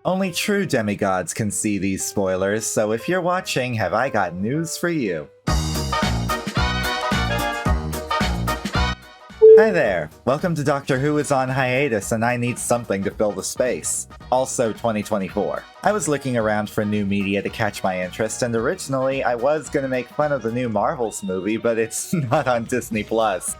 Only true demigods can see these spoilers, so if you're watching, have I got news for you. Hi there! Welcome to Doctor Who is on hiatus and I need something to fill the space. Also 2024. I was looking around for new media to catch my interest, and originally I was gonna make fun of the new Marvels movie, but it's not on Disney+.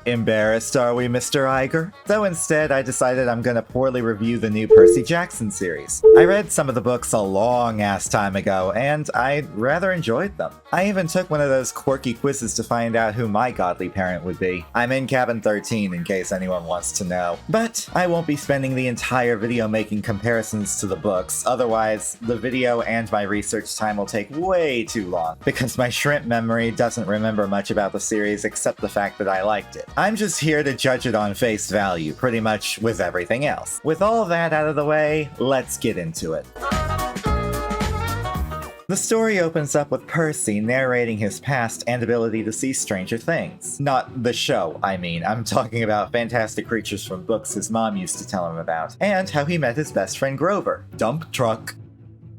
Embarrassed, are we, Mr. Iger? So instead, I decided I'm gonna poorly review the new Percy Jackson series. I read some of the books a long-ass time ago, and I rather enjoyed them. I even took one of those quirky quizzes to find out who my godly parent would be. I'm in cabin 13 in case anyone wants to know. But I won't be spending the entire video making comparisons to the books, otherwise the video and my research time will take way too long, because my shrimp memory doesn't remember much about the series except the fact that I liked it. I'm just here to judge it on face value, pretty much with everything else. With all that out of the way, let's get into it. The story opens up with Percy narrating his past and ability to see stranger things. Not the show, I mean. I'm talking about fantastic creatures from books his mom used to tell him about, and how he met his best friend Grover. Dump truck.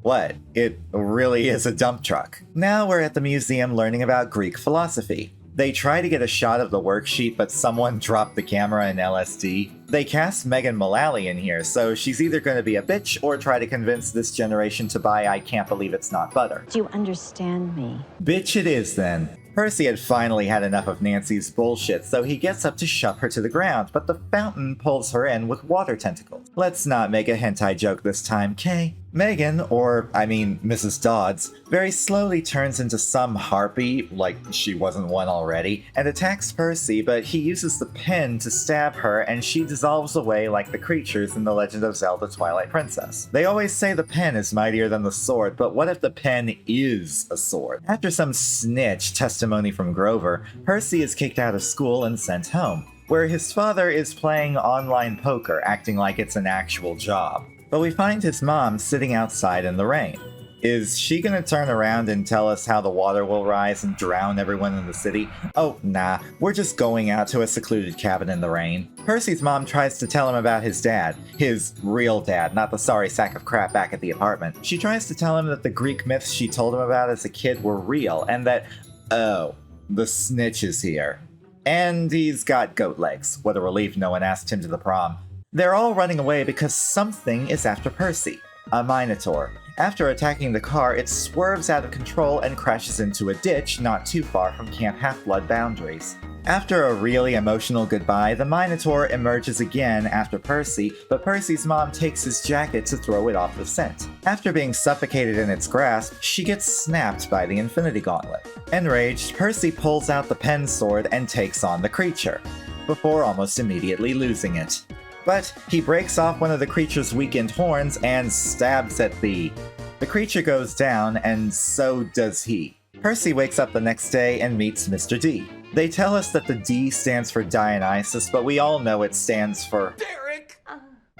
What? It really is a dump truck. Now we're at the museum learning about Greek philosophy. They try to get a shot of the worksheet, but someone dropped the camera in LSD. They cast Megan Mullally in here, so she's either going to be a bitch or try to convince this generation to buy I Can't Believe It's Not Butter. Do you understand me? Bitch it is then. Percy had finally had enough of Nancy's bullshit, so he gets up to shove her to the ground, but the fountain pulls her in with water tentacles. Let's not make a hentai joke this time, Kay. Megan, or I mean Mrs. Dodds, very slowly turns into some harpy, like she wasn't one already, and attacks Percy, but he uses the pen to stab her and she dissolves away like the creatures in The Legend of Zelda Twilight Princess. They always say the pen is mightier than the sword, but what if the pen is a sword? After some snitch testimony from Grover, Percy is kicked out of school and sent home, where his father is playing online poker, acting like it's an actual job. But we find his mom sitting outside in the rain. Is she gonna turn around and tell us how the water will rise and drown everyone in the city? Oh, nah, we're just going out to a secluded cabin in the rain. Percy's mom tries to tell him about his dad. His real dad, not the sorry sack of crap back at the apartment. She tries to tell him that the Greek myths she told him about as a kid were real, and that, oh, the snitch is here. And he's got goat legs. What a relief no one asked him to the prom. They're all running away because something is after Percy. A Minotaur. After attacking the car, it swerves out of control and crashes into a ditch not too far from Camp Half-Blood boundaries. After a really emotional goodbye, the Minotaur emerges again after Percy, but Percy's mom takes his jacket to throw it off the scent. After being suffocated in its grasp, she gets snapped by the Infinity Gauntlet. Enraged, Percy pulls out the pen sword and takes on the creature, before almost immediately losing it. But he breaks off one of the creature's weakened horns and stabs at the creature goes down, and so does he. Percy wakes up the next day and meets Mr. D. They tell us that the D stands for Dionysus, but we all know it stands for Derek.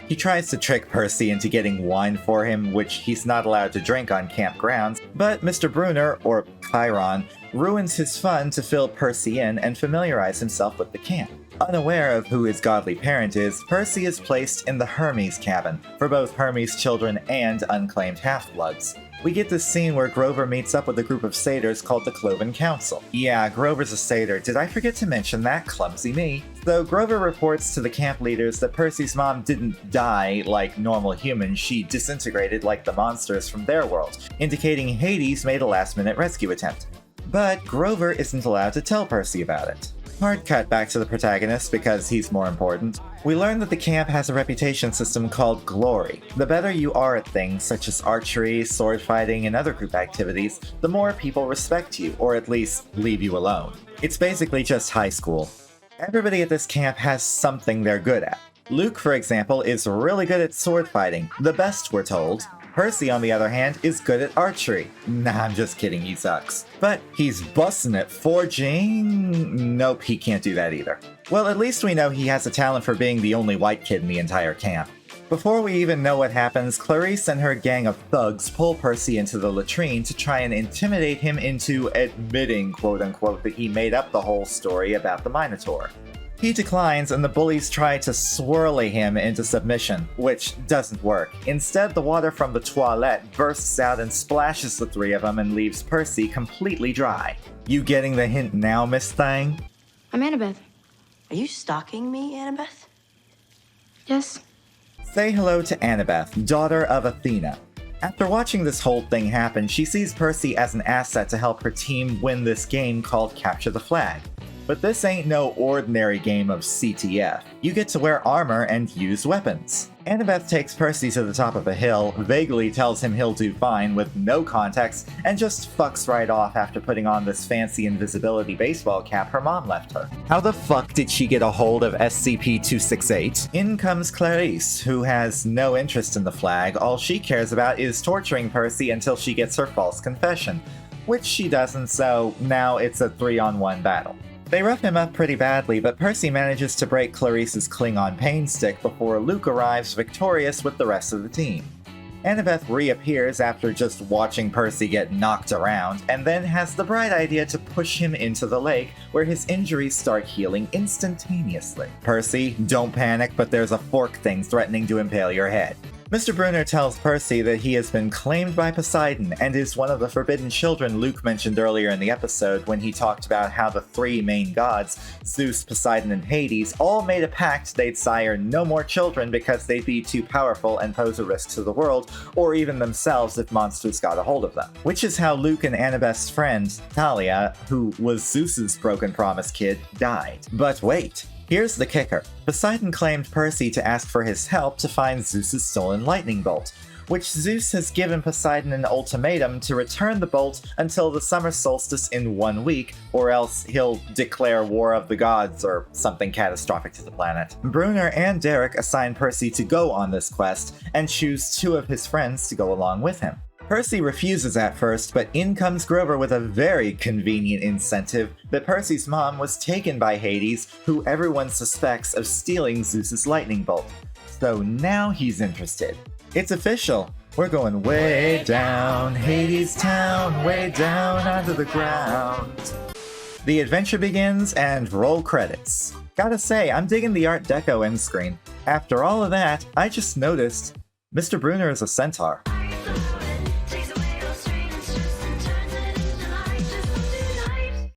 He tries to trick Percy into getting wine for him, which he's not allowed to drink on campgrounds, but Mr. Brunner, or Chiron, ruins his fun to fill Percy in and familiarize himself with the camp. Unaware of who his godly parent is, Percy is placed in the Hermes cabin, for both Hermes' children and unclaimed half-bloods. We get this scene where Grover meets up with a group of satyrs called the Cloven Council. Yeah, Grover's a satyr. Did I forget to mention that? Clumsy me. So Grover reports to the camp leaders that Percy's mom didn't die like normal humans, she disintegrated like the monsters from their world, indicating Hades made a last-minute rescue attempt. But Grover isn't allowed to tell Percy about it. Hard cut back to the protagonist because he's more important. We learn that the camp has a reputation system called Glory. The better you are at things such as archery, sword fighting, and other group activities, the more people respect you, or at least leave you alone. It's basically just high school. Everybody at this camp has something they're good at. Luke, for example, is really good at sword fighting, the best we're told. Percy, on the other hand, is good at archery. Nah, I'm just kidding, he sucks. But he's bussin' at forging? Nope, he can't do that either. Well, at least we know he has a talent for being the only white kid in the entire camp. Before we even know what happens, Clarice and her gang of thugs pull Percy into the latrine to try and intimidate him into admitting, quote-unquote, that he made up the whole story about the Minotaur. He declines and the bullies try to swirly him into submission, which doesn't work. Instead, the water from the toilet bursts out and splashes the three of them and leaves Percy completely dry. You getting the hint now, Miss Thang? I'm Annabeth. Are you stalking me, Annabeth? Yes. Say hello to Annabeth, daughter of Athena. After watching this whole thing happen, she sees Percy as an asset to help her team win this game called Capture the Flag. But this ain't no ordinary game of CTF. You get to wear armor and use weapons. Annabeth takes Percy to the top of a hill, vaguely tells him he'll do fine with no context, and just fucks right off after putting on this fancy invisibility baseball cap her mom left her. How the fuck did she get a hold of SCP-268? In comes Clarice, who has no interest in the flag. All she cares about is torturing Percy until she gets her false confession, which she doesn't, so now it's a 3-on-1 battle. They rough him up pretty badly, but Percy manages to break Clarice's Klingon pain stick before Luke arrives victorious with the rest of the team. Annabeth reappears after just watching Percy get knocked around, and then has the bright idea to push him into the lake, where his injuries start healing instantaneously. Percy, don't panic, but there's a fork thing threatening to impale your head. Mr. Brunner tells Percy that he has been claimed by Poseidon and is one of the forbidden children Luke mentioned earlier in the episode when he talked about how the three main gods, Zeus, Poseidon, and Hades, all made a pact they'd sire no more children because they'd be too powerful and pose a risk to the world, or even themselves if monsters got a hold of them. Which is how Luke and Annabeth's friend, Thalia, who was Zeus's broken promise kid, died. But wait! Here's the kicker. Poseidon claimed Percy to ask for his help to find Zeus's stolen lightning bolt, which Zeus has given Poseidon an ultimatum to return the bolt until the summer solstice in 1 week, or else he'll declare war of the gods or something catastrophic to the planet. Brunner and Derek assign Percy to go on this quest, and choose 2 of his friends to go along with him. Percy refuses at first, but in comes Grover with a very convenient incentive that Percy's mom was taken by Hades, who everyone suspects of stealing Zeus's lightning bolt. So now he's interested. It's official. We're going way down Hades Town, way down under the ground. The adventure begins and roll credits. Gotta say, I'm digging the Art Deco end screen. After all of that, I just noticed Mr. Brunner is a centaur.